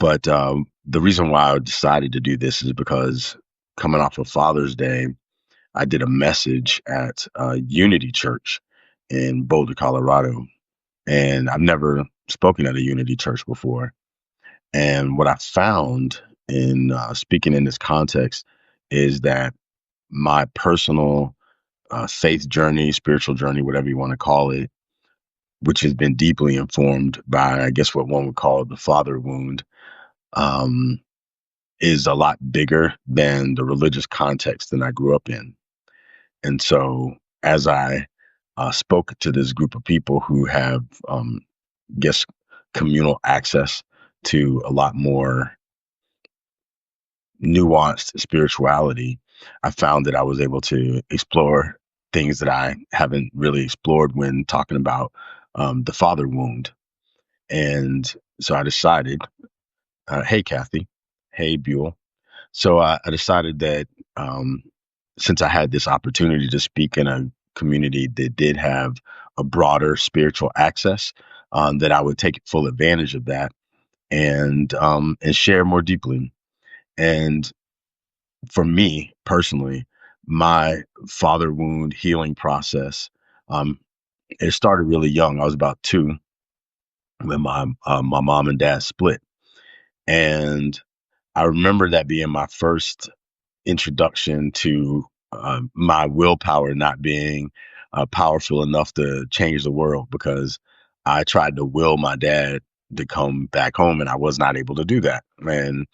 But the reason why I decided to do this is because coming off of Father's Day, I did a message at Unity Church in Boulder, Colorado. And I've never spoken at a Unity Church before. And what I found in speaking in this context is that my personal faith journey, spiritual journey, whatever you want to call it, which has been deeply informed by, I guess, what one would call the father wound, um, is a lot bigger than the religious context that I grew up in. And so, as I spoke to this group of people who have, guess, communal access to a lot more nuanced spirituality, I found that I was able to explore things that I haven't really explored when talking about the father wound. And so I decided, hey, Kathy, hey, Buell. So I decided that um, since I had this opportunity to speak in a community that did have a broader spiritual access, that I would take full advantage of that and share more deeply. And for me personally, my father wound healing process, um, it started really young. I was about 2 when my mom and dad split, and I remember that being my first introduction to my willpower not being powerful enough to change the world because I tried to will my dad to come back home and I was not able to do that. And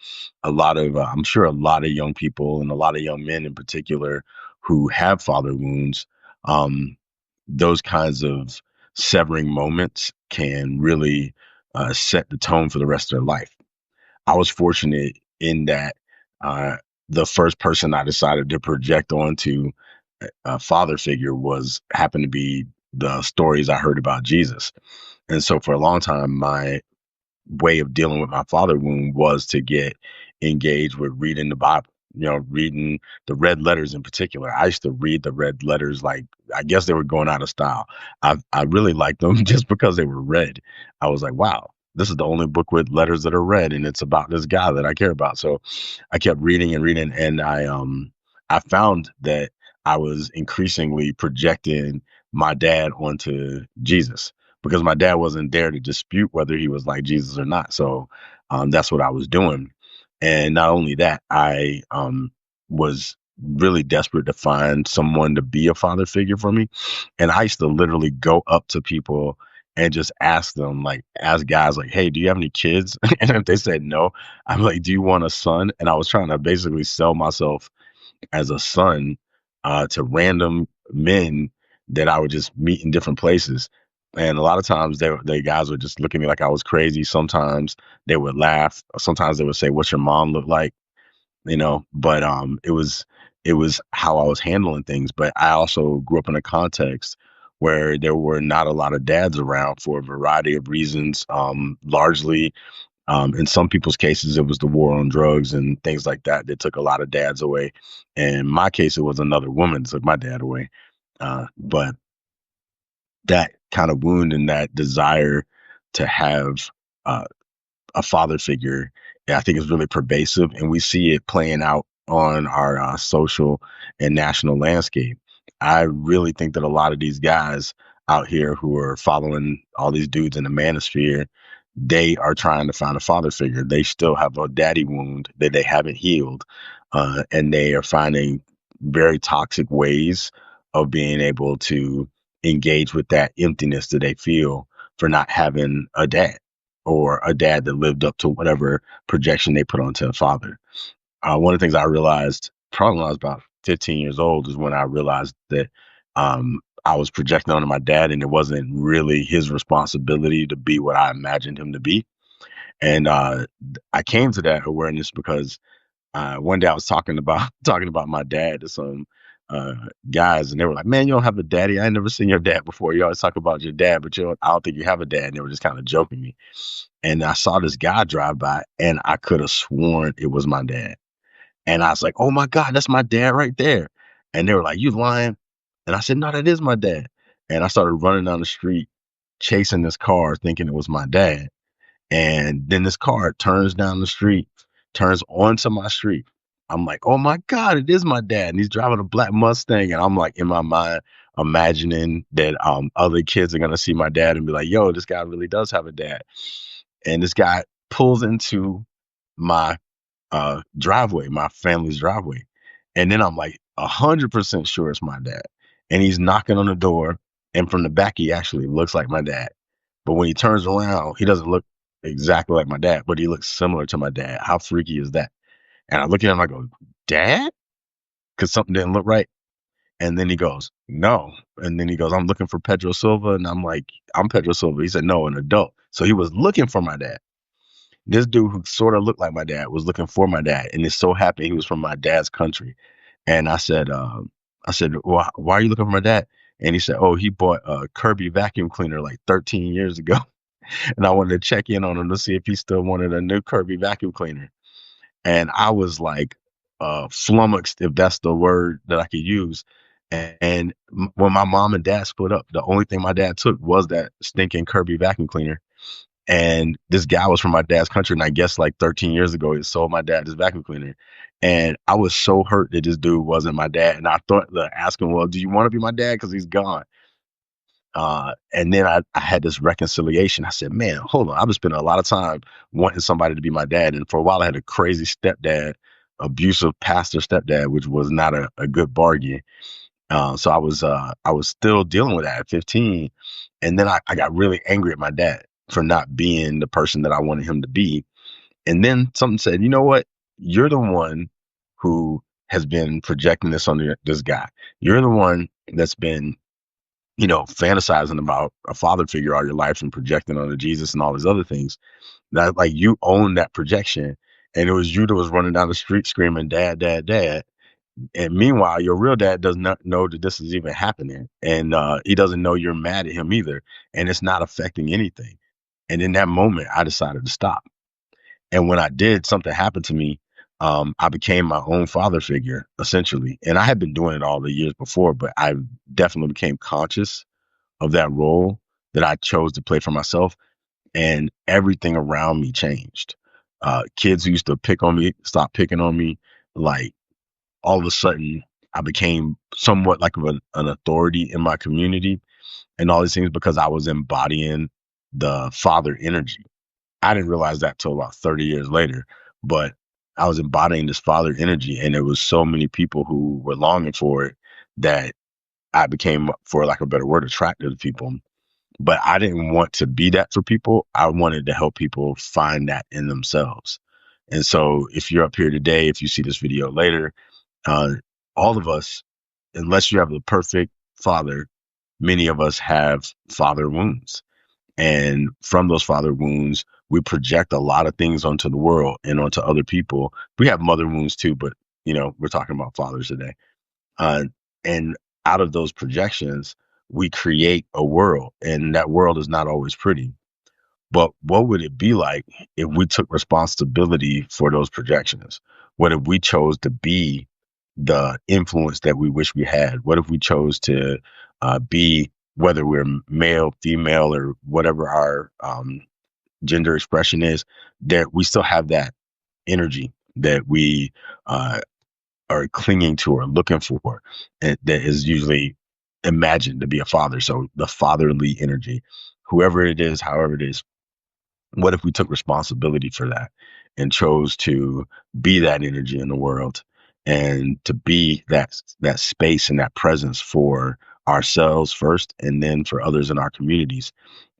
I'm sure a lot of young people and a lot of young men in particular who have father wounds, um, those kinds of severing moments can really set the tone for the rest of their life. I was fortunate in that uh, the first person I decided to project onto a father figure was happened to be the stories I heard about Jesus. And so for a long time, my way of dealing with my father wound was to get engaged with reading the Bible. Reading the red letters in particular. I used to read the red letters like I guess they were going out of style. I really liked them just because they were red. I was like, wow, this is the only book with letters that are red, and it's about this guy that I care about. So I kept reading and reading, and I found that I was increasingly projecting my dad onto Jesus because my dad wasn't there to dispute whether he was like Jesus or not. So that's what I was doing. And not only that, I was really desperate to find someone to be a father figure for me. And I used to literally go up to people and just ask them, like, ask guys, like, hey, do you have any kids? And if they said no, I'm like, do you want a son? And I was trying to basically sell myself as a son to random men that I would just meet in different places. And a lot of times they guys would just look at me like I was crazy. Sometimes they would laugh. Sometimes they would say, "What's your mom look like?" But it was how I was handling things. But I also grew up in a context where there were not a lot of dads around for a variety of reasons. Largely in some people's cases, it was the war on drugs and things like that that took a lot of dads away. In my case, it was another woman that took my dad away. But that kind of wound and that desire to have uh, a father figure, yeah, I think is really pervasive, and we see it playing out on our social and national landscape. I really think that a lot of these guys out here who are following all these dudes in the manosphere, they are trying to find a father figure. They still have a daddy wound that they haven't healed, and they are finding very toxic ways of being able to engage with that emptiness that they feel for not having a dad or a dad that lived up to whatever projection they put onto a father. One of the things I realized probably when I was about 15 years old is when I realized that I was projecting onto my dad and it wasn't really his responsibility to be what I imagined him to be. And I came to that awareness because one day I was talking about talking about my dad to some uh, guys, and they were like, "Man, you don't have a daddy. I ain't never seen your dad before. You always talk about your dad, but I don't think you have a dad." And they were just kind of joking me. And I saw this guy drive by, and I could have sworn it was my dad. And I was like, "Oh my God, that's my dad right there." And they were like, "You lying?" And I said, "No, that is my dad." And I started running down the street, chasing this car, thinking it was my dad. And then this car turns down the street, turns onto my street. I'm like, oh my God, it is my dad. And he's driving a black Mustang. And I'm like in my mind imagining that other kids are gonna see my dad and be like, yo, this guy really does have a dad. And this guy pulls into my driveway, my family's driveway. And then I'm like 100% sure it's my dad. And he's knocking on the door. And from the back, he actually looks like my dad. But when he turns around, he doesn't look exactly like my dad, but he looks similar to my dad. How freaky is that? And I look at him, I go, Dad? Because something didn't look right. And then he goes, No. And then he goes, I'm looking for Pedro Silva. And I'm like, I'm Pedro Silva. He said, No, an adult. So he was looking for my dad. This dude who sort of looked like my dad was looking for my dad, and it so happened he was from my dad's country. And I said, why are you looking for my dad? And he said, oh, he bought a Kirby vacuum cleaner like 13 years ago, and I wanted to check in on him to see if he still wanted a new Kirby vacuum cleaner. And I was like, flummoxed, if that's the word that I could use. And when my mom and dad split up, the only thing my dad took was that stinking Kirby vacuum cleaner. And this guy was from my dad's country, and I guess like 13 years ago, he sold my dad this vacuum cleaner. And I was so hurt that this dude wasn't my dad. And I thought to ask him, well, do you want to be my dad? Because he's gone. And then I had this reconciliation. I said, man, hold on. I've been spending a lot of time wanting somebody to be my dad. And for a while, I had a crazy stepdad, abusive pastor stepdad, which was not a good bargain. So I was still dealing with that at 15. And then I got really angry at my dad for not being the person that I wanted him to be. And then something said, you know what? You're the one who has been projecting this on this guy. You're the one that's been, fantasizing about a father figure all your life and projecting onto Jesus and all these other things. That like you own that projection. And it was you that was running down the street screaming, Dad, Dad, Dad. And meanwhile, your real dad does not know that this is even happening. And he doesn't know you're mad at him either. And it's not affecting anything. And in that moment, I decided to stop. And when I did, something happened to me. I became my own father figure, essentially. And I had been doing it all the years before, but I definitely became conscious of that role that I chose to play for myself. And everything around me changed. Kids who used to pick on me stopped picking on me. Like, all of a sudden I became somewhat like an authority in my community and all these things because I was embodying the father energy. I didn't realize that till about 30 years later, but I was embodying this father energy, and there was so many people who were longing for it that I became, for lack of a better word, attracted to people. But I didn't want to be that for people. I wanted to help people find that in themselves. And so if you're up here today, if you see this video later, uh, all of us, unless you have the perfect father, many of us have father wounds. And from those father wounds, we project a lot of things onto the world and onto other people. We have mother wounds too, but we're talking about fathers today. Uh, and out of those projections, we create a world, and that world is not always pretty. But what would it be like if we took responsibility for those projections? What if we chose to be the influence that we wish we had? What if we chose to be, whether we're male, female, or whatever our gender expression is, that we still have that energy that we uh, are clinging to or looking for, and that is usually imagined to be a father. So the fatherly energy, whoever it is, however it is, what if we took responsibility for that and chose to be that energy in the world and to be that space and that presence for ourselves first and then for others in our communities,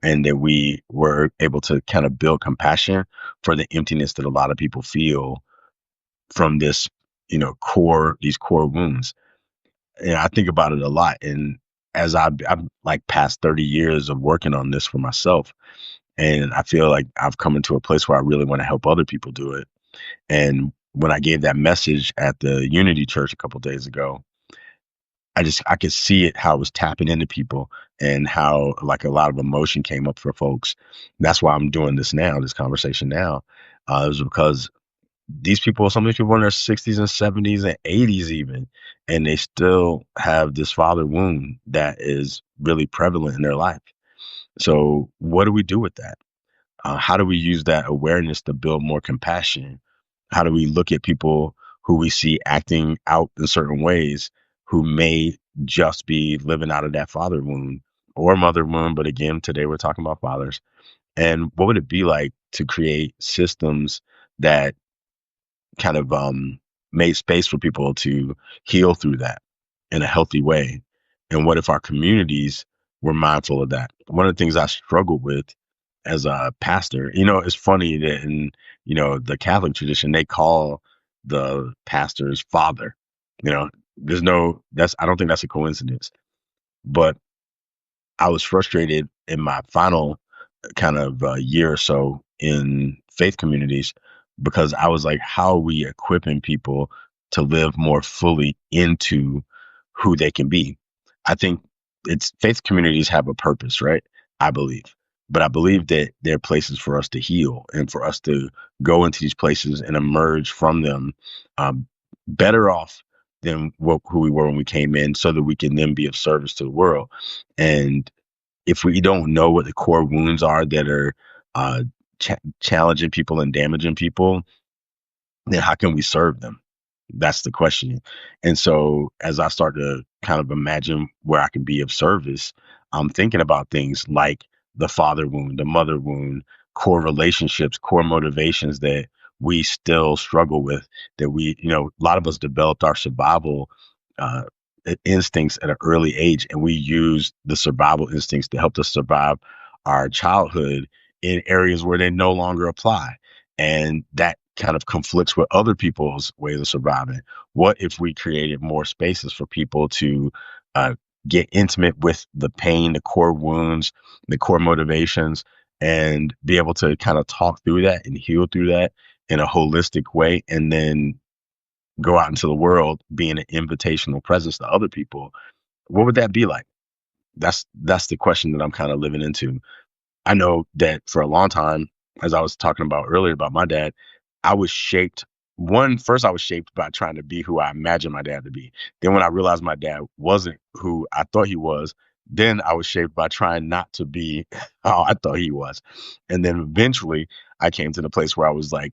and that we were able to kind of build compassion for the emptiness that a lot of people feel from this, these core wounds. And I think about it a lot. And as I've like past 30 years of working on this for myself, and I feel like I've come into a place where I really want to help other people do it. And when I gave that message at the Unity Church a couple days ago, I could see it, how it was tapping into people and how like a lot of emotion came up for folks. That's why I'm doing this now, this conversation now. It was because some of these people in their 60s and 70s and 80s even, and they still have this father wound that is really prevalent in their life. So what do we do with that? How do we use that awareness to build more compassion? How do we look at people who we see acting out in certain ways who may just be living out of that father wound or mother wound? But again, today we're talking about fathers. And what would it be like to create systems that kind of made space for people to heal through that in a healthy way? And what if our communities were mindful of that? One of the things I struggled with as a pastor, it's funny that in, the Catholic tradition, they call the pastors father. You know, I don't think that's a coincidence. But I was frustrated in my final kind of year or so in faith communities because I was like, how are we equipping people to live more fully into who they can be? I think it's faith communities have a purpose, right? I believe. But I believe that they're places for us to heal and for us to go into these places and emerge from them um, better off than who we were when we came in so that we can then be of service to the world. And if we don't know what the core wounds are that are uh, challenging people and damaging people, then how can we serve them? That's the question. And so as I start to kind of imagine where I can be of service, I'm thinking about things like the father wound, the mother wound, core relationships, core motivations that we still struggle with, that a lot of us developed our survival uh, instincts at an early age, and we use the survival instincts to help us survive our childhood in areas where they no longer apply. And that kind of conflicts with other people's ways of surviving. What if we created more spaces for people to uh, get intimate with the pain, the core wounds, the core motivations, and be able to kind of talk through that and heal through that in a holistic way, and then go out into the world being an invitational presence to other people? What would that be like? That's the question that I'm kind of living into. I know that for a long time, as I was talking about earlier about my dad, I was shaped. First, I was shaped by trying to be who I imagined my dad to be. Then, when I realized my dad wasn't who I thought he was, then I was shaped by trying not to be how I thought he was. And then eventually, I came to the place where I was like,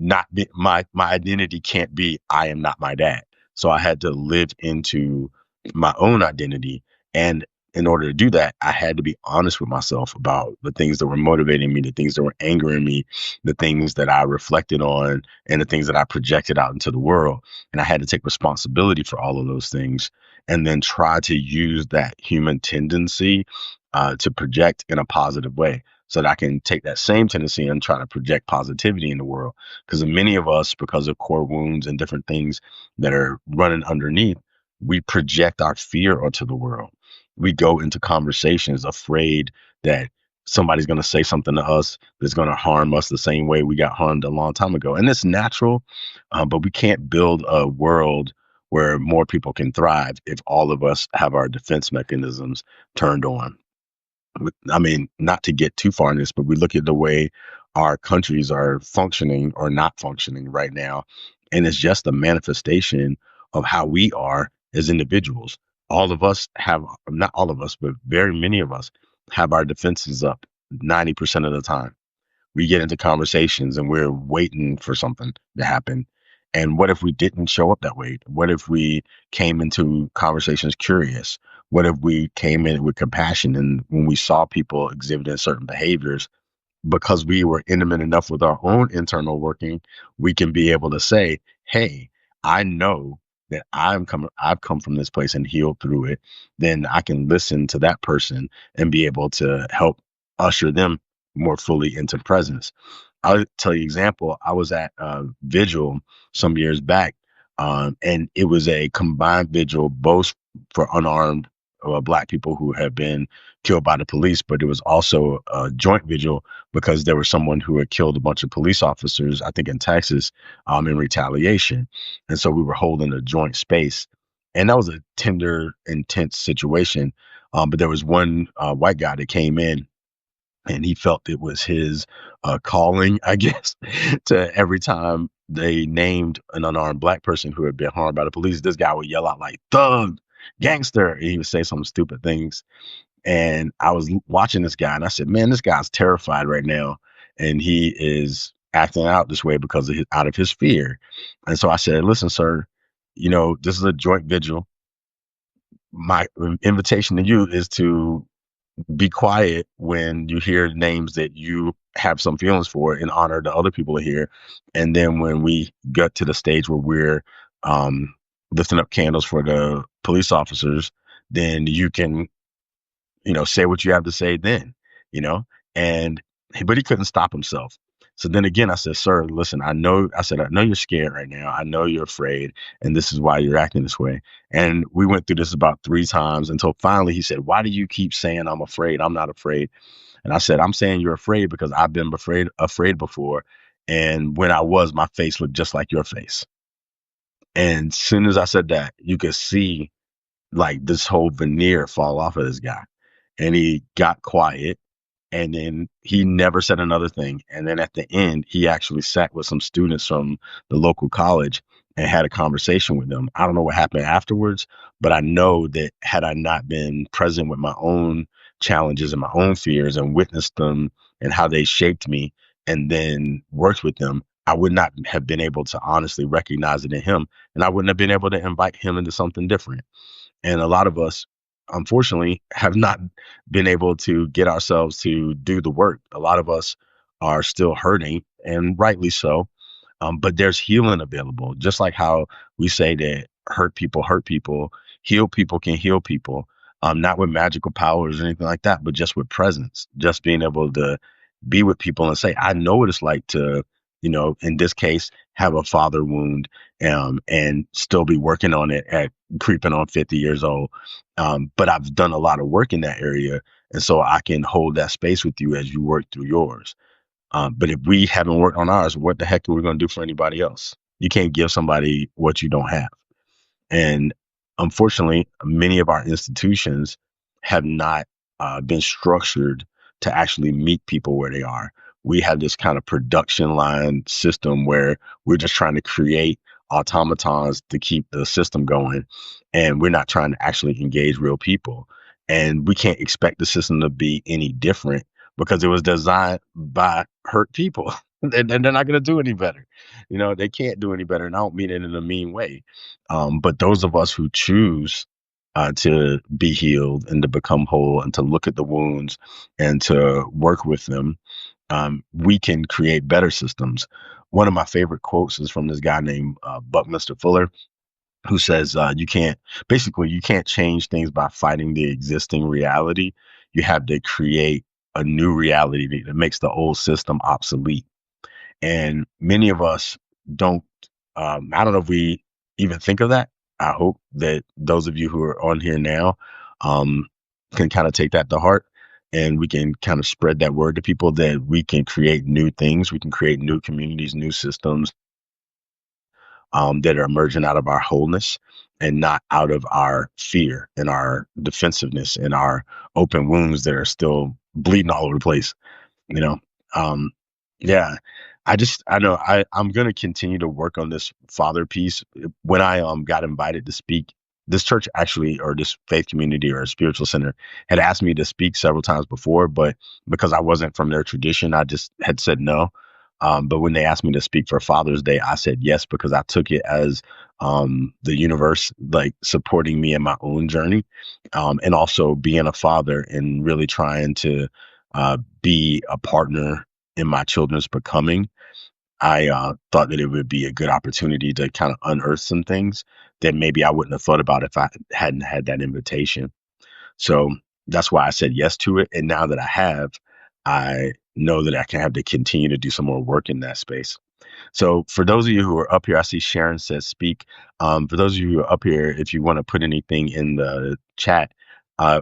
my identity can't be I am not my dad. So I had to live into my own identity. And in order to do that, I had to be honest with myself about the things that were motivating me, the things that were angering me, the things that I reflected on, and the things that I projected out into the world. And I had to take responsibility for all of those things and then try to use that human tendency to project in a positive way so that I can take that same tendency and try to project positivity in the world. Because many of us, because of core wounds and different things that are running underneath, we project our fear onto the world. We go into conversations afraid that somebody's going to say something to us that's going to harm us the same way we got harmed a long time ago. And it's natural, but we can't build a world where more people can thrive if all of us have our defense mechanisms turned on. I mean, not to get too far in this, but we look at the way our countries are functioning or not functioning right now, and it's just a manifestation of how we are as individuals. All of us have, not all of us, but very many of us have our defenses up 90% of the time. We get into conversations and we're waiting for something to happen. And what if we didn't show up that way? What if we came into conversations curious? What if we came in with compassion and when we saw people exhibiting certain behaviors, because we were intimate enough with our own internal working, we can be able to say, hey, I know that I've come from this place and healed through it. Then I can listen to that person and be able to help usher them more fully into presence. I'll tell you example. I was at a vigil some years back, and it was a combined vigil both for unarmed black people who had been killed by the police, but it was also a joint vigil because there was someone who had killed a bunch of police officers, I think in Texas, in retaliation. And so we were holding a joint space. And that was a tender, intense situation. But there was one white guy that came in and he felt it was his calling, I guess, to every time they named an unarmed black person who had been harmed by the police, this guy would yell out like thug, gangster. And he would say some stupid things. And I was watching this guy and I said, man, this guy's terrified right now. and he is acting out this way because of out of his fear. And so I said, listen, sir, this is a joint vigil. My invitation to you is to be quiet when you hear names that you have some feelings for in honor to other people here. And then when we get to the stage where we're um, lifting up candles for the police officers, then you can, say what you have to say then, you know, and, but he couldn't stop himself. So then again, I said, sir, listen, I know you're scared right now. I know you're afraid, and this is why you're acting this way. And we went through this about 3 times until finally he said, why do you keep saying I'm afraid? I'm not afraid. And I said, I'm saying you're afraid because I've been afraid before. And when I was, my face looked just like your face. And as soon as I said that, you could see like this whole veneer fall off of this guy. And he got quiet, and then he never said another thing. And then at the end, he actually sat with some students from the local college and had a conversation with them. I don't know what happened afterwards, but I know that had I not been present with my own challenges and my own fears and witnessed them and how they shaped me and then worked with them, I would not have been able to honestly recognize it in him. And I wouldn't have been able to invite him into something different. And a lot of us, unfortunately, have not been able to get ourselves to do the work. A lot of us are still hurting, and rightly so. But there's healing available. Just like how we say that hurt people, heal people can heal people. Not with magical powers or anything like that, but just with presence, just being able to be with people and say, I know what it's like to, in this case, have a father wound, and still be working on it at creeping on 50 years old. But I've done a lot of work in that area. And so I can hold that space with you as you work through yours. But if we haven't worked on ours, what the heck are we going to do for anybody else? You can't give somebody what you don't have. And unfortunately, many of our institutions have not been structured to actually meet people where they are. We have this kind of production line system where we're just trying to create automatons to keep the system going. And we're not trying to actually engage real people. And we can't expect the system to be any different because it was designed by hurt people. And they're not going to do any better. They can't do any better. And I don't mean it in a mean way. But those of us who choose to be healed and to become whole and to look at the wounds and to work with them, we can create better systems. One of my favorite quotes is from this guy named Buckminster Fuller, who says, you can't change things by fighting the existing reality. You have to create a new reality that makes the old system obsolete. And many of us don't, I don't know if we even think of that. I hope that those of you who are on here now um, can kind of take that to heart, and we can kind of spread that word to people that we can create new things. We can create new communities, new systems that are emerging out of our wholeness and not out of our fear and our defensiveness and our open wounds that are still bleeding all over the place you know um yeah, I know I'm going to continue to work on this father piece. When I got invited to speak, this church actually, or this faith community or spiritual center, had asked me to speak several times before, but because I wasn't from their tradition, I just had said no. But when they asked me to speak for Father's Day, I said yes because I took it as the universe like supporting me in my own journey, and also being a father and really trying to be a partner in my children's becoming. I thought that it would be a good opportunity to kind of unearth some things that maybe I wouldn't have thought about if I hadn't had that invitation. So that's why I said yes to it. And now that I have, I know that I can have to continue to do some more work in that space. So for those of you who are up here, I see Sharon says speak. For those of you who are up here, if you want to put anything in the chat,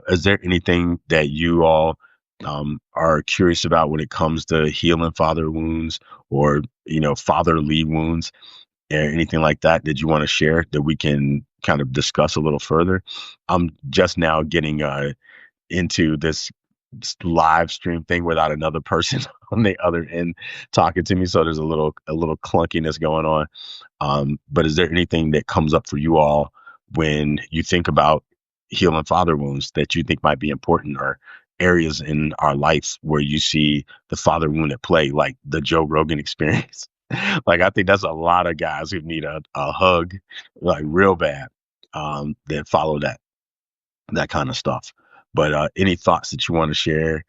is there anything that you all are curious about when it comes to healing father wounds or, fatherly wounds or anything like that that you want to share that we can kind of discuss a little further? I'm just now getting into this live stream thing without another person on the other end talking to me, so there's a little clunkiness going on. But is there anything that comes up for you all when you think about healing father wounds that you think might be important, or areas in our life where you see the father wound at play, like the Joe Rogan experience. Like I think that's a lot of guys who need a hug, like real bad, that follow that kind of stuff. But any thoughts that you want to share?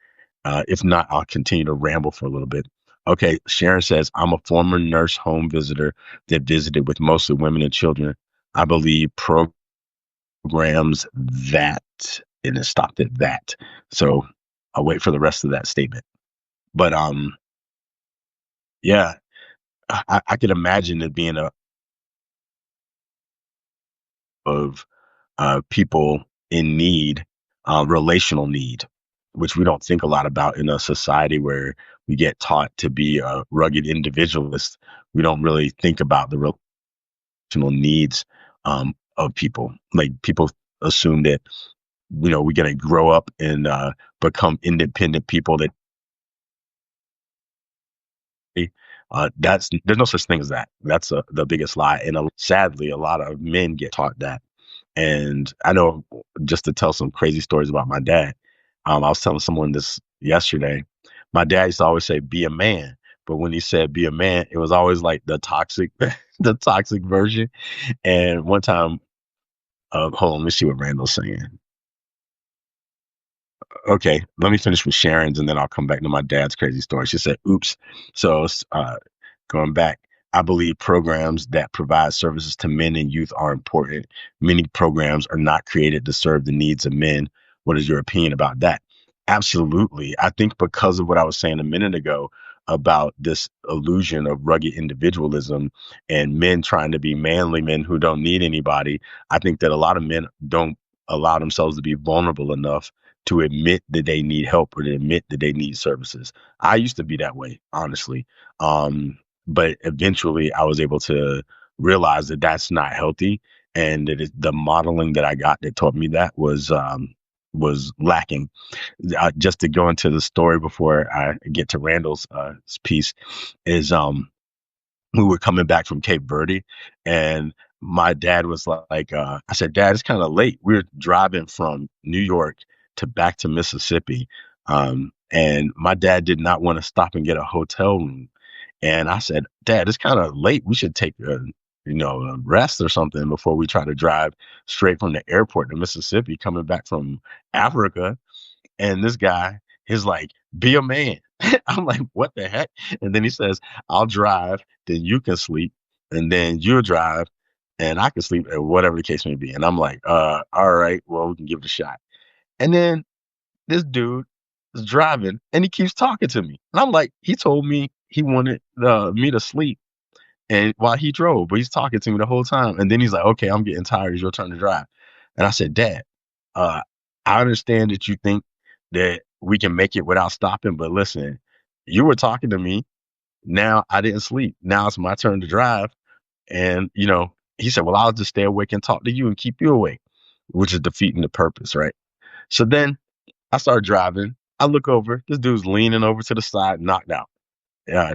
If not, I'll continue to ramble for a little bit. Okay, Sharon says, I'm a former nurse home visitor that visited with mostly women and children. I believe programs that, and it stopped at that. So I'll wait for the rest of that statement. But yeah, I could imagine it being a of people in need, relational need, which we don't think a lot about in a society where we get taught to be a rugged individualist. We don't really think about the relational needs of people. Like people assume that we're going to grow up and become independent people that that's there's no such thing as that. That's the biggest lie, and sadly, a lot of men get taught that. And I know, just to tell some crazy stories about my dad. I was telling someone this yesterday. My dad used to always say, "Be a man," but when he said "be a man," it was always like the toxic, the toxic version. And one time, hold on, let me see what Randall's saying. Okay, let me finish with Sharon's and then I'll come back to my dad's crazy story. She said, oops. So, going back, I believe programs that provide services to men and youth are important. Many programs are not created to serve the needs of men. What is your opinion about that? Absolutely. I think because of what I was saying a minute ago about this illusion of rugged individualism and men trying to be manly men who don't need anybody, I think that a lot of men don't allow themselves to be vulnerable enough to admit that they need help or to admit that they need services. I used to be that way, honestly. But eventually I was able to realize that that's not healthy and that the modeling that I got that taught me that was lacking. Just to go into the story before I get to Randall's piece is we were coming back from Cape Verde and my dad was like, I said, Dad, it's kind of late. We were driving from New York to back to Mississippi. And my dad did not want to stop and get a hotel room. And I said, Dad, it's kind of late. We should take a rest or something before we try to drive straight from the airport to Mississippi coming back from Africa. And this guy is like, be a man. I'm like, what the heck? And then he says, I'll drive, then you can sleep, and then you'll drive, and I can sleep, or whatever the case may be. And I'm like, all right, well, we can give it a shot. And then this dude is driving and he keeps talking to me. And I'm like, he told me he wanted me to sleep and while he drove, but he's talking to me the whole time. And then he's like, okay, I'm getting tired. It's your turn to drive. And I said, Dad, uh, I understand that you think that we can make it without stopping, but listen, you were talking to me. Now I didn't sleep. Now it's my turn to drive. And, he said, well, I'll just stay awake and talk to you and keep you awake, which is defeating the purpose, right? So then I start driving. I look over. This dude's leaning over to the side, knocked out.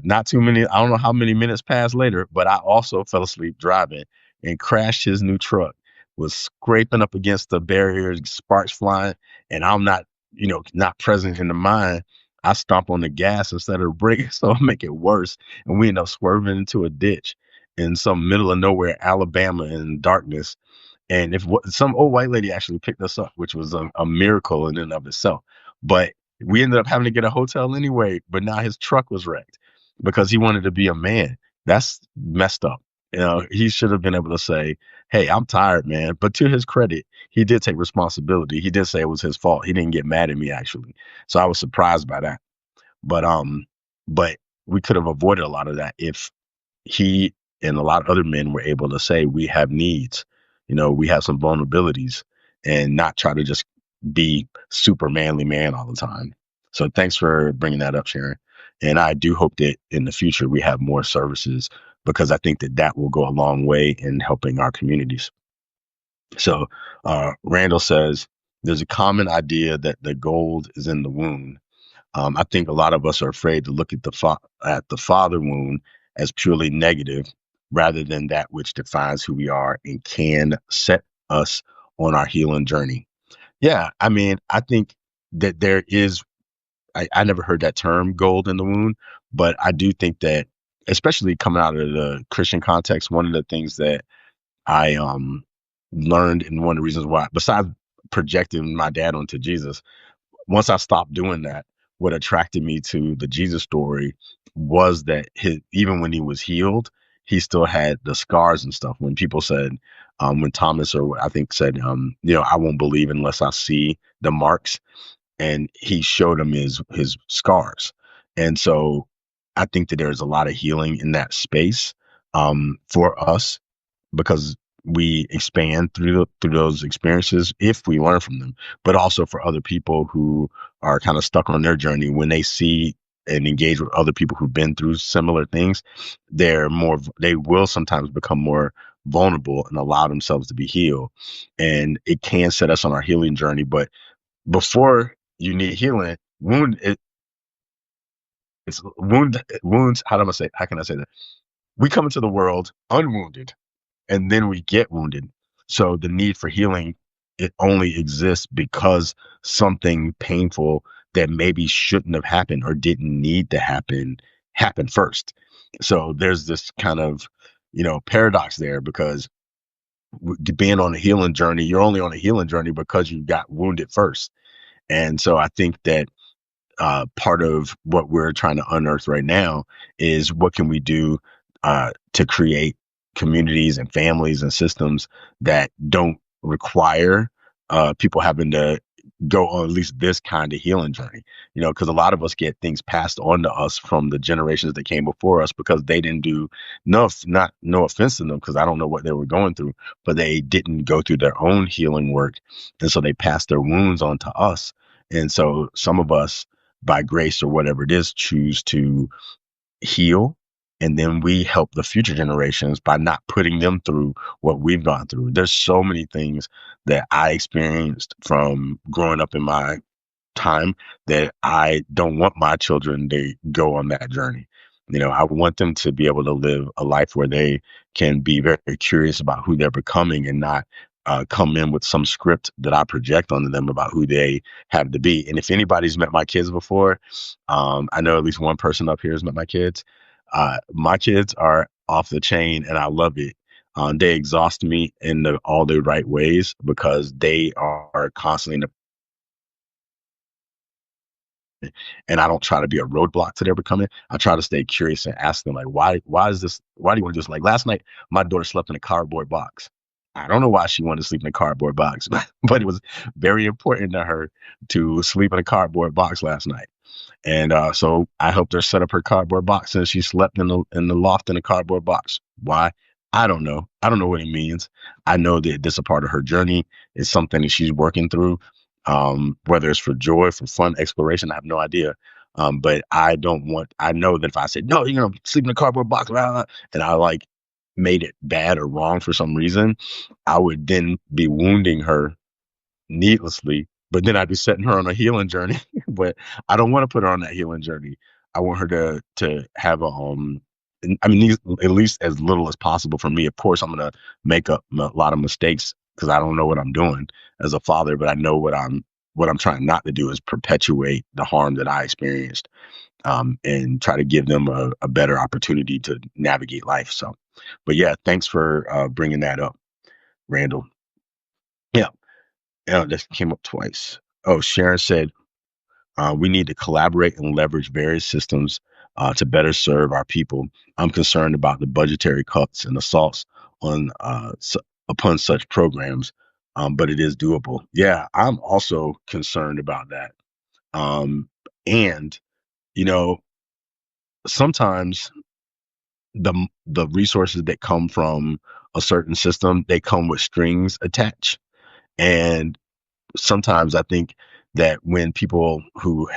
Not too many. I don't know how many minutes passed later, but I also fell asleep driving and crashed his new truck. Was scraping up against the barrier, sparks flying, and I'm not present in the mind. I stomp on the gas instead of the brake, so I make it worse, and we end up swerving into a ditch in some middle of nowhere Alabama in darkness. And if some old white lady actually picked us up, which was a miracle in and of itself. But we ended up having to get a hotel anyway. But now his truck was wrecked because he wanted to be a man. That's messed up. He should have been able to say, "Hey, I'm tired, man." But to his credit, he did take responsibility. He did say it was his fault. He didn't get mad at me actually, so I was surprised by that. But but we could have avoided a lot of that if he and a lot of other men were able to say we have needs, we have some vulnerabilities, and not try to just be super manly man all the time. So thanks for bringing that up, Sharon. And I do hope that in the future we have more services because I think that that will go a long way in helping our communities. So Randall says there's a common idea that the gold is in the wound. I think a lot of us are afraid to look at the father wound as purely negative, rather than that which defines who we are and can set us on our healing journey. Yeah, I mean, I think that there is, I never heard that term gold in the wound, but I do think that, especially coming out of the Christian context, one of the things that I learned, and one of the reasons why, besides projecting my dad onto Jesus, once I stopped doing that, what attracted me to the Jesus story was that even when he was healed, he still had the scars and stuff. When people said, when Thomas, or I think said, I won't believe unless I see the marks, and he showed him his scars. And so I think that there's a lot of healing in that space, for us, because we expand through those experiences if we learn from them, but also for other people who are kind of stuck on their journey. When they see and engage with other people who've been through similar things, they will sometimes become more vulnerable and allow themselves to be healed, and it can set us on our healing journey. But before you need healing, it's wounds. How can I say that? We come into the world unwounded, and then we get wounded. So the need for healing, it only exists because something painful that maybe shouldn't have happened or didn't need to happen happened first. So there's this kind of, paradox there, because being on a healing journey, you're only on a healing journey because you got wounded first. And so I think that, part of what we're trying to unearth right now is what can we do, to create communities and families and systems that don't require, people having to go on at least this kind of healing journey. Because a lot of us get things passed on to us from the generations that came before us, because they didn't do no offense to them, because I don't know what they were going through, but they didn't go through their own healing work, and so they passed their wounds on to us. And so some of us, by grace or whatever it is, choose to heal. And then we help the future generations by not putting them through what we've gone through. There's so many things that I experienced from growing up in my time that I don't want my children to go on that journey. I want them to be able to live a life where they can be very, very curious about who they're becoming, and not, come in with some script that I project onto them about who they have to be. And if anybody's met my kids before, I know at least one person up here has met my kids. My kids are off the chain, and I love it. They exhaust me in all the right ways, because they are constantly in the, and I don't try to be a roadblock to their becoming. I try to stay curious and ask them, like, why is this? Why do you want to do this? Like last night, my daughter slept in a cardboard box. I don't know why she wanted to sleep in a cardboard box, but it was very important to her to sleep in a cardboard box last night. And so I helped her set up her cardboard box, and she slept in the loft in a cardboard box. Why? I don't know. I don't know what it means. I know that this is a part of her journey. It's something that she's working through. Whether it's for joy, for fun, exploration, I have no idea. But I don't want. I know that if I said no, you're gonna sleep in a cardboard box, blah, blah, and I like made it bad or wrong for some reason, I would then be wounding her needlessly, but then I'd be setting her on a healing journey. But I don't want to put her on that healing journey. I want her to have I mean, at least as little as possible for me. Of course, I'm gonna make a lot of mistakes, because I don't know what I'm doing as a father, but I know what I'm trying not to do is perpetuate the harm that I experienced, and try to give them a better opportunity to navigate life. So, but yeah, thanks for, bringing that up, Randall. Yeah, yeah, that came up twice. Oh, Sharon said, we need to collaborate and leverage various systems, to better serve our people. I'm concerned about the budgetary cuts and assaults on upon such programs, but it is doable. Yeah, I'm also concerned about that. Um, and you know, sometimes the resources that come from a certain system, they come with strings attached, and sometimes I think that when people who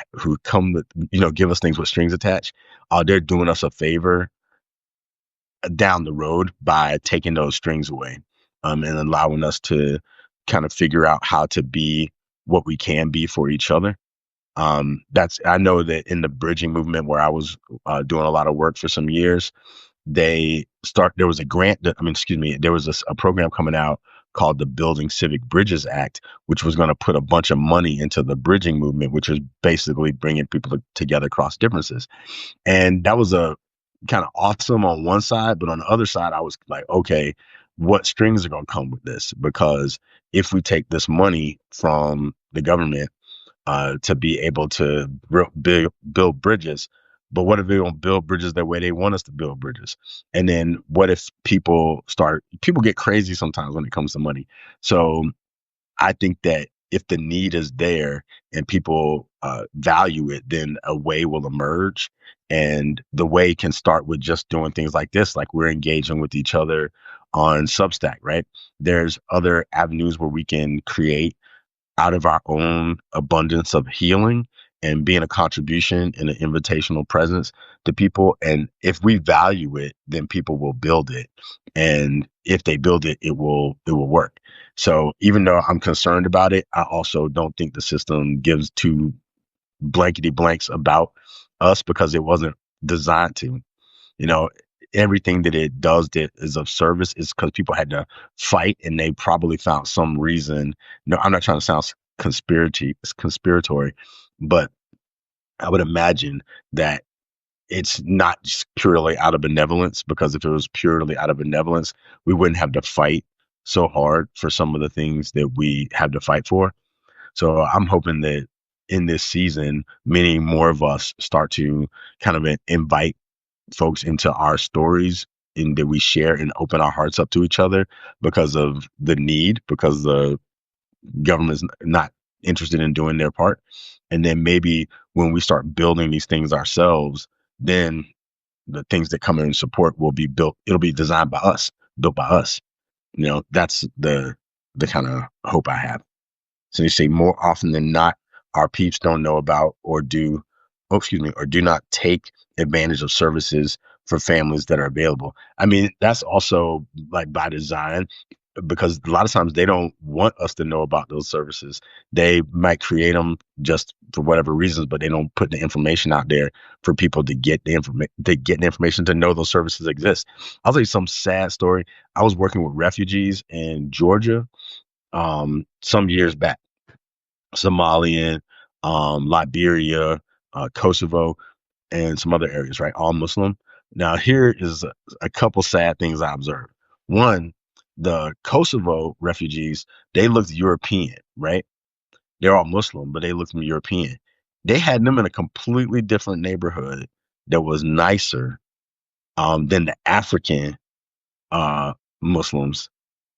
come with, give us things with strings attached, they're doing us a favor down the road by taking those strings away, and allowing us to kind of figure out how to be what we can be for each other. That's I know that in the bridging movement where I was, doing a lot of work for some years, there was a grant that, I mean, excuse me, there was a program coming out called the Building Civic Bridges Act, which was going to put a bunch of money into the bridging movement, which was basically bringing people together across differences. And that was a kind of awesome on one side, but on the other side, I was like, okay, what strings are going to come with this? Because if we take this money from the government to be able to build bridges, but what if they don't build bridges the way they want us to build bridges? And then what if people get crazy sometimes when it comes to money. So I think that if the need is there and people value it, then a way will emerge. And the way can start with just doing things like this, like we're engaging with each other on Substack, right? There's other avenues where we can create out of our own abundance of healing and being a contribution and an invitational presence to people. And if we value it, then people will build it. And if they build it, it will work. So even though I'm concerned about it, I also don't think the system gives two blankety blanks about us because it wasn't designed to. You know, everything that it does that is of service is because people had to fight and they probably found some reason. No, I'm not trying to sound conspiratory, but I would imagine that it's not just purely out of benevolence, because if it was purely out of benevolence, we wouldn't have to fight so hard for some of the things that we have to fight for. So I'm hoping that in this season, many more of us start to kind of invite folks into our stories and that we share and open our hearts up to each other because of the need, because the government's not interested in doing their part. And then maybe when we start building these things ourselves, then the things that come in support will be built. It'll be designed by us, built by us. That's the kind of hope I have. So you say more often than not, our peeps don't know about or do not take advantage of services for families that are available. I mean, that's also like by design, because a lot of times they don't want us to know about those services. They might create them just for whatever reasons, but they don't put the information out there for people to get the information to know those services exist. I'll tell you some sad story. I was working with refugees in Georgia some years back. Somalian, Liberia, Kosovo, and some other areas, right? All Muslim. Now, here is a couple sad things I observed. One, the Kosovo refugees, they looked European, right? They're all Muslim, but they looked European. They had them in a completely different neighborhood that was nicer than the African Muslims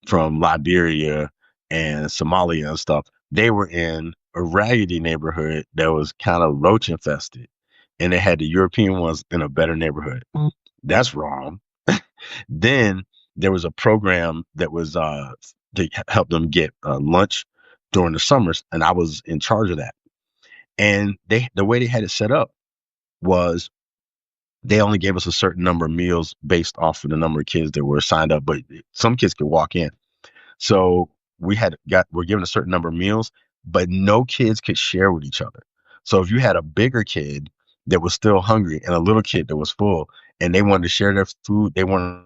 from Liberia and Somalia and stuff. They were in a raggedy neighborhood that was kind of roach infested, and they had the European ones in a better neighborhood. That's wrong. Then there was a program that was to help them get lunch during the summers, and I was in charge of that. And the way they had it set up was they only gave us a certain number of meals based off of the number of kids that were signed up, but some kids could walk in. So we're given a certain number of meals, but no kids could share with each other. So if you had a bigger kid that was still hungry and a little kid that was full and they wanted to share their food, they wanted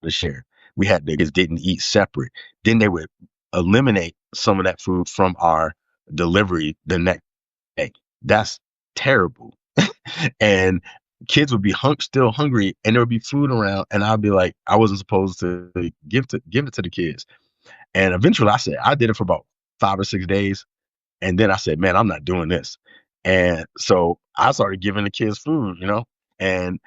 to share. We had the kids didn't eat separate. Then they would eliminate some of that food from our delivery the next day. That's terrible. And kids would be still hungry, and there would be food around, and I'd be like, I wasn't supposed to give it to the kids. And eventually I did it for about 5 or 6 days, and then I said, man, I'm not doing this. And so I started giving the kids food, and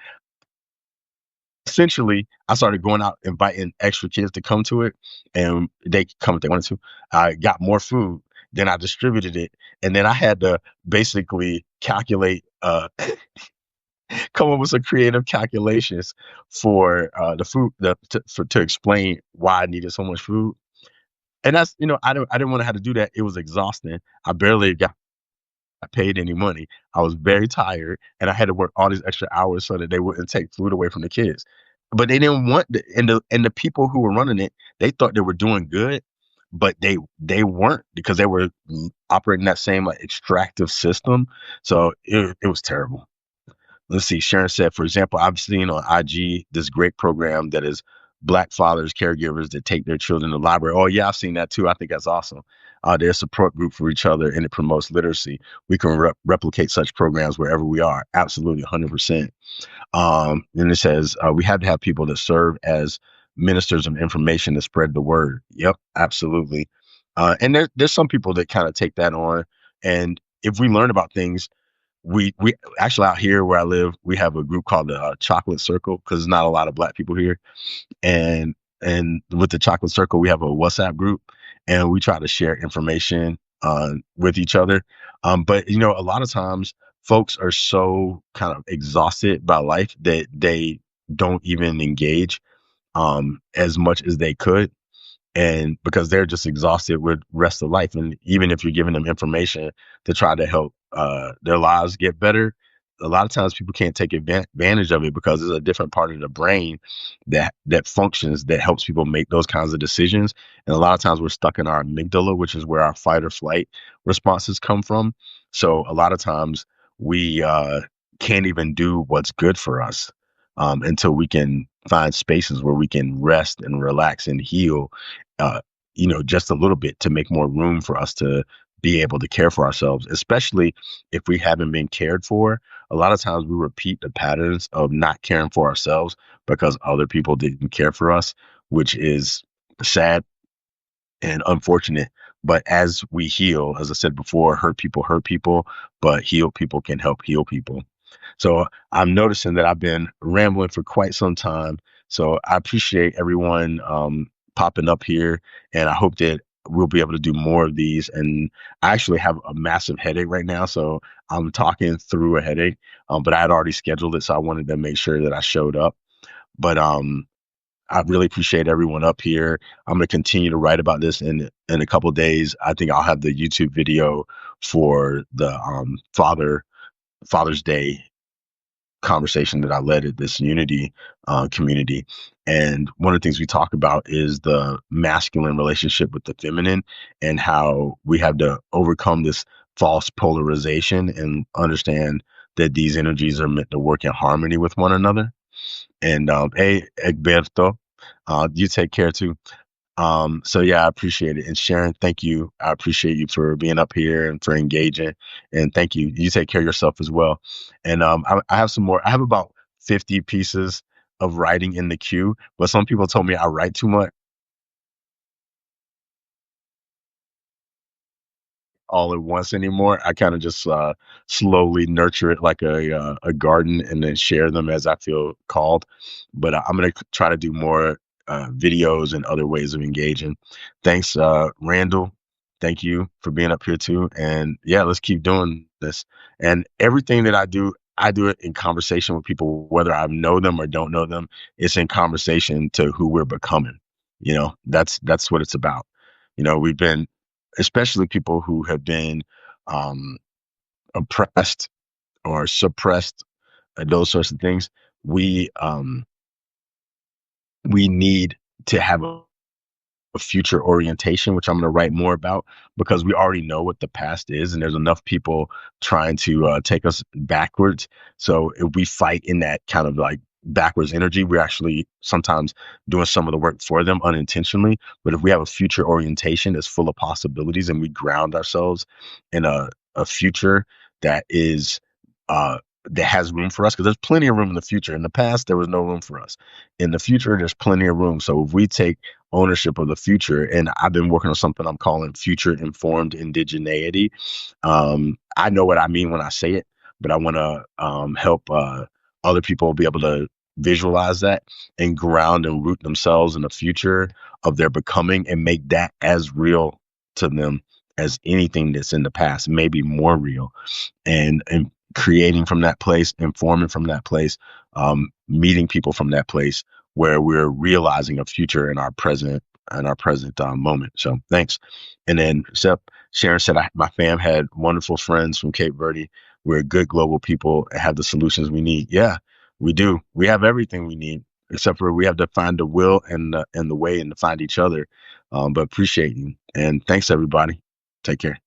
essentially I started going out inviting extra kids to come to it, and they could come if they wanted to. I got more food, then I distributed it, and then I had to basically calculate come up with some creative calculations for the food to explain why I needed so much food. And that's, I didn't want to have to do that. It was exhausting. I barely got paid any money. I was very tired, and I had to work all these extra hours so that they wouldn't take food away from the kids. But they didn't want and the people who were running it, they thought they were doing good, but they weren't, because they were operating that same like extractive system. So it was terrible. Let's see. Sharon said, for example, I've seen on IG this great program that is Black fathers, caregivers that take their children to the library. Oh yeah, I've seen that too. I think that's awesome. They're a support group for each other, and it promotes literacy. We can replicate such programs wherever we are. Absolutely, 100%. And it says we have to have people that serve as ministers of information to spread the word. Yep, absolutely. And there's some people that kind of take that on. And if we learn about things, we actually out here where I live, we have a group called the Chocolate Circle because there's not a lot of Black people here, and with the Chocolate Circle, we have a WhatsApp group, and we try to share information with each other. But a lot of times, folks are so kind of exhausted by life that they don't even engage as much as they could, and because they're just exhausted with rest of life. And even if you're giving them information to try to help their lives get better, a lot of times people can't take advantage of it because there's a different part of the brain that functions that helps people make those kinds of decisions. And a lot of times we're stuck in our amygdala, which is where our fight or flight responses come from. So a lot of times we can't even do what's good for us until we can find spaces where we can rest and relax and heal, uh, just a little bit to make more room for us to be able to care for ourselves, especially if we haven't been cared for. A lot of times we repeat the patterns of not caring for ourselves because other people didn't care for us, which is sad and unfortunate. But as we heal, as I said before, hurt people, but healed people can help heal people. So I'm noticing that I've been rambling for quite some time. So I appreciate everyone popping up here, and I hope that we'll be able to do more of these. And I actually have a massive headache right now, so I'm talking through a headache. But I had already scheduled it, so I wanted to make sure that I showed up. But I really appreciate everyone up here. I'm going to continue to write about this in a couple of days. I think I'll have the YouTube video for the Father's Day conversation that I led at this Unity community. And one of the things we talk about is the masculine relationship with the feminine and how we have to overcome this false polarization and understand that these energies are meant to work in harmony with one another. And hey, Egberto, you take care too. So yeah, I appreciate it. And Sharon, thank you. I appreciate you for being up here and for engaging. And thank you. You take care of yourself as well. And I have some more. I have about 50 pieces of writing in the queue, but some people told me I write too much all at once anymore. I kind of just slowly nurture it like a garden and then share them as I feel called. But I'm going to try to do more videos and other ways of engaging. Thanks, Randall. Thank you for being up here too. And yeah, let's keep doing this. And everything that I do it in conversation with people, whether I know them or don't know them. It's in conversation to who we're becoming. That's what it's about. We've been, especially people who have been um, oppressed or suppressed, those sorts of things. We um, we need to have a future orientation, which I'm going to write more about because we already know what the past is, and there's enough people trying to take us backwards. So if we fight in that kind of like backwards energy, we're actually sometimes doing some of the work for them unintentionally. But if we have a future orientation that's full of possibilities and we ground ourselves in a future that is that has room for us, because there's plenty of room in the future. In the past, there was no room for us. In the future, there's plenty of room. So if we take ownership of the future, and I've been working on something I'm calling future informed indigeneity. I know what I mean when I say it, but I want to help other people be able to visualize that and ground and root themselves in the future of their becoming and make that as real to them as anything that's in the past, maybe more real, and creating from that place, informing from that place, meeting people from that place where we're realizing a future in our present moment. So thanks. And then Sharon said, my fam had wonderful friends from Cape Verde. We're good global people and have the solutions we need. Yeah, we do. We have everything we need, except for we have to find the will and the way and to find each other. But appreciate you. And thanks everybody. Take care.